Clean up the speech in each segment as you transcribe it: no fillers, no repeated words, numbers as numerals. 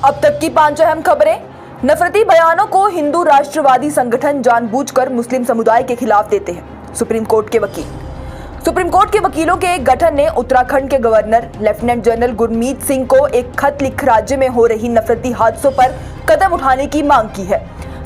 अब तक की 5 अहम खबरें। नफरती बयानों को हिंदू राष्ट्रवादी संगठन जानबूझकर मुस्लिम समुदाय के खिलाफ देते हैं। सुप्रीम कोर्ट के वकीलों के एक गठन ने उत्तराखंड के governor lieutenant general Gurmeet Singh को एक खत लिख राज्य में हो रही नफरती हादसों पर कदम उठाने की मांग की है।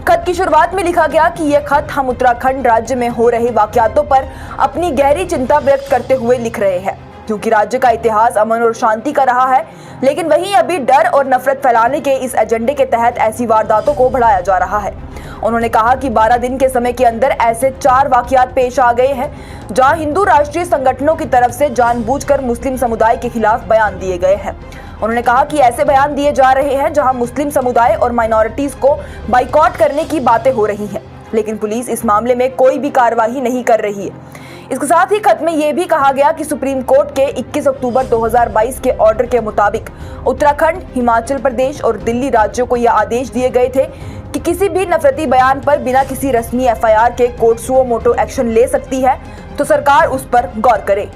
खत की शुरुआत में लिखा गया कि यह खत हम उत्तराखंड राज्य में हो रहे वाकयातों पर अपनी गहरी चिंता व्यक्त करते हुए लिख रहे हैं, क्योंकि राज्य का इतिहास अमन और शांति का रहा है, लेकिन वहीं अभी डर और नफरत फैलाने के इस एजेंडे के तहत ऐसी वारदातों को बढ़ाया जा रहा है। उन्होंने कहा कि 12 दिन के समय के अंदर ऐसे 4 वाकयात पेश आ गए हैं जहां हिंदू राष्ट्रीय संगठनों की तरफ से जानबूझकर मुस्लिम समुदाय के खिलाफ बयान दिए गए हैं। उन्होंने कहा कि ऐसे बयान दिए जा रहे हैं जहां मुस्लिम समुदाय और माइनॉरिटीज को बाइकॉट करने की बातें हो रही हैं, लेकिन पुलिस इस मामले में कोई भी कार्रवाई नहीं कर रही है। इसके साथ ही खत में यह भी कहा गया कि सुप्रीम कोर्ट के 21 अक्टूबर 2022 के ऑर्डर के मुताबिक उत्तराखंड, हिमाचल प्रदेश और दिल्ली राज्यों को यह आदेश दिए गए थे कि किसी भी नफरती बयान पर बिना किसी रस्मी एफआईआर के कोर्ट सुओ मोटो एक्शन ले सकती है, तो सरकार उस पर गौर करे।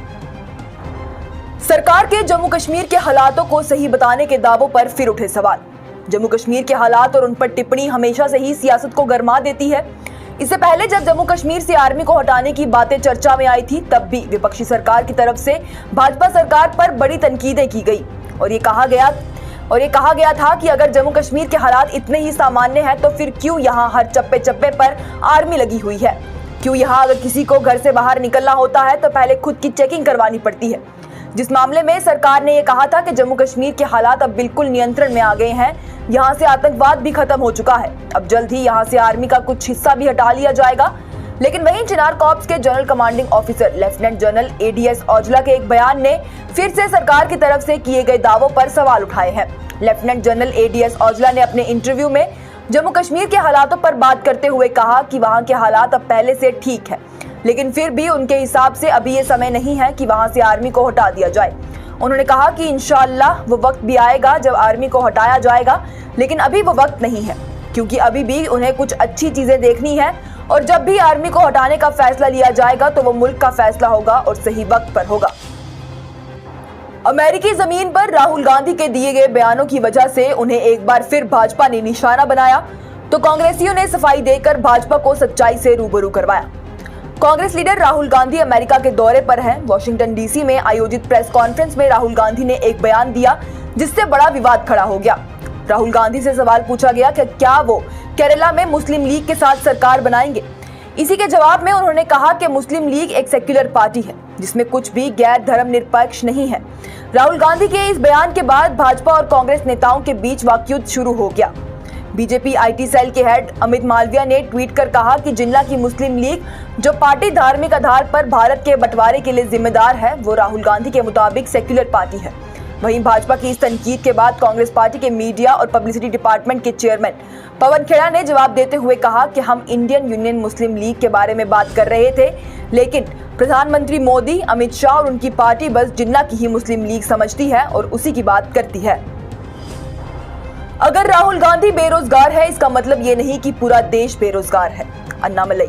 सरकार के जम्मू कश्मीर के हालातों को सही बताने के दावों पर फिर उठे सवाल। जम्मू कश्मीर के हालात और उन पर टिप्पणी हमेशा से ही सियासत को गरमा देती है। इससे पहले जब जम्मू कश्मीर से आर्मी को हटाने की बातें चर्चा में आई थी, तब भी विपक्षी सरकार की तरफ से भाजपा सरकार पर बड़ी तनकीदें की गई और ये कहा गया था कि अगर जम्मू कश्मीर के हालात इतने ही सामान्य हैं तो फिर क्यों यहाँ हर चप्पे चप्पे पर आर्मी लगी हुई है? क्यों यहाँ अगर किसी को घर से बाहर निकलना होता है तो पहले खुद की चेकिंग करवानी पड़ती है? जिस मामले में सरकार ने यह कहा था कि जम्मू कश्मीर के हालात अब बिल्कुल नियंत्रण में आ गए हैं, यहाँ से आतंकवाद भी खत्म हो चुका है, अब जल्द ही यहाँ से आर्मी का कुछ हिस्सा भी हटा लिया जाएगा। लेकिन वहीं चिनार कॉर्प्स के general commanding officer lieutenant general ADS Aujla के एक बयान ने फिर से सरकार की तरफ से किए गए दावों पर सवाल उठाए हैं। लेफ्टिनेंट जनरल एडीएस औजला ने अपने इंटरव्यू में जम्मू कश्मीर के हालातों पर बात करते हुए कहा कि वहाँ के हालात अब पहले से ठीक है, लेकिन फिर भी उनके हिसाब से अभी ये समय नहीं है कि वहां से आर्मी को हटा दिया जाए। उन्होंने कहा कि इंशाअल्लाह वो वक्त भी आएगा जब आर्मी को हटाया जाएगा, लेकिन अभी वो वक्त नहीं है, क्योंकि अभी भी उन्हें कुछ अच्छी चीजें देखनी है और जब भी आर्मी को हटाने का फैसला लिया जाएगा तो वो मुल्क का फैसला होगा और सही वक्त पर होगा। अमेरिकी जमीन पर राहुल गांधी के दिए गए बयानों की वजह से उन्हें एक बार फिर भाजपा ने निशाना बनाया, तो कांग्रेसियों ने सफाई देकर भाजपा को सच्चाई से रूबरू करवाया। कांग्रेस लीडर राहुल गांधी अमेरिका के दौरे पर हैं। वॉशिंगटन डीसी में आयोजित प्रेस कॉन्फ्रेंस में राहुल गांधी ने एक बयान दिया जिससे बड़ा विवाद खड़ा हो गया। राहुल गांधी से सवाल पूछा गया कि क्या वो केरला में मुस्लिम लीग के साथ सरकार बनाएंगे। इसी के जवाब में उन्होंने कहा कि मुस्लिम लीग एक सेक्युलर पार्टी है जिसमें कुछ भी गैर धर्मनिरपेक्ष नहीं है। राहुल गांधी के इस बयान के बाद भाजपा और कांग्रेस नेताओं के बीच वाकयुद्ध शुरू हो गया। बीजेपी आईटी सेल के हेड अमित मालविया ने ट्वीट कर कहा कि जिन्ना की मुस्लिम लीग, जो पार्टी धार्मिक आधार पर भारत के बंटवारे के लिए जिम्मेदार है, वो राहुल गांधी के मुताबिक सेक्युलर पार्टी है। वहीं भाजपा की इस तनकीद के बाद कांग्रेस पार्टी के मीडिया और पब्लिसिटी डिपार्टमेंट के चेयरमैन पवन खेड़ा ने जवाब देते हुए कहा कि हम इंडियन यूनियन मुस्लिम लीग के बारे में बात कर रहे थे, लेकिन प्रधानमंत्री मोदी, अमित शाह और उनकी पार्टी बस जिन्ना की ही मुस्लिम लीग समझती है और उसी की बात करती है। अगर राहुल गांधी बेरोजगार है, इसका मतलब ये नहीं कि पूरा देश बेरोजगार है। अन्नामलई।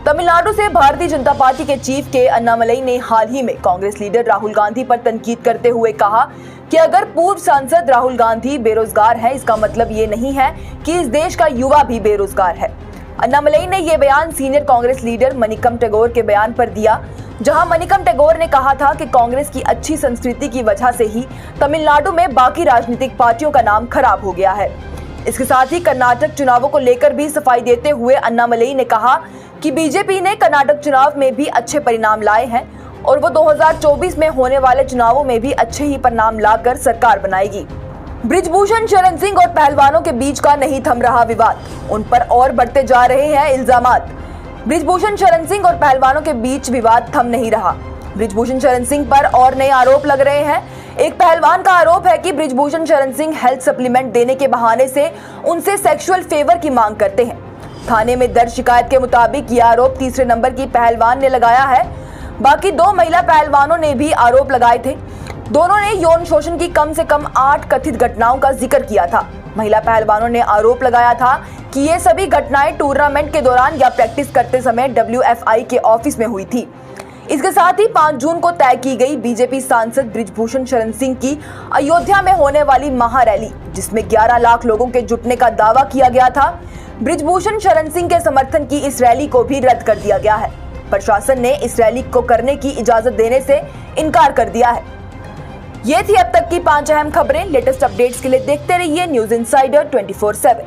तमिलनाडु से भारतीय जनता पार्टी के चीफ के अन्नामलई ने हाल ही में कांग्रेस लीडर राहुल गांधी पर तनकीद करते हुए कहा कि अगर पूर्व सांसद राहुल गांधी बेरोजगार है, इसका मतलब ये नहीं है कि इस देश का युवा भी बेरोजगार है। अन्नामलई ने यह बयान सीनियर कांग्रेस लीडर मनिकम टैगोर के बयान पर दिया, जहां मनिकम टैगोर ने कहा था कि कांग्रेस की अच्छी संस्कृति की वजह से ही तमिलनाडु में बाकी राजनीतिक पार्टियों का नाम खराब हो गया है। इसके साथ ही कर्नाटक चुनावों को लेकर भी सफाई देते हुए अन्नामलई ने कहा कि बीजेपी ने कर्नाटक चुनाव में भी अच्छे परिणाम लाए हैं और वो 2024 में होने वाले चुनावों में भी अच्छे ही परिणाम लाकर सरकार बनाएगी। बृजभूषण शरण सिंह और पहलवानों के बीच का नहीं थम रहा विवाद, उन पर और बढ़ते जा रहे हैं इल्जामात। बृजभूषण शरण सिंह और पहलवानों के बीच विवाद थम नहीं रहा। बृजभूषण शरण सिंह पर और नए आरोप लग रहे हैं। एक पहलवान का आरोप है कि बृजभूषण शरण सिंह हेल्थ सप्लीमेंट देने के बहाने से उनसे सेक्सुअल फेवर की मांग करते हैं। थाने में दर्ज शिकायत के मुताबिक यह आरोप तीसरे नंबर की पहलवान ने लगाया है। बाकी 2 महिला पहलवानों ने भी आरोप लगाए थे। दोनों ने यौन शोषण की कम से कम 8 कथित घटनाओं का जिक्र किया था। महिला पहलवानों ने आरोप लगाया था कि ये सभी घटनाएं टूर्नामेंट के दौरान या प्रैक्टिस करते समय WFI के ऑफिस में हुई थी। इसके साथ ही 5 जून को तय की गई बीजेपी सांसद बृजभूषण शरण सिंह की अयोध्या में होने वाली महारैली, जिसमें 11 लाख लोगों के जुटने का दावा किया गया था, बृजभूषण शरण सिंह के समर्थन की इस रैली को भी रद्द कर दिया गया है। प्रशासन ने इस रैली को करने की इजाजत देने से इनकार कर दिया है। ये थी अब तक की 5 अहम खबरें। लेटेस्ट अपडेट्स के लिए देखते रहिए न्यूज़ इंसाइडर 24/7।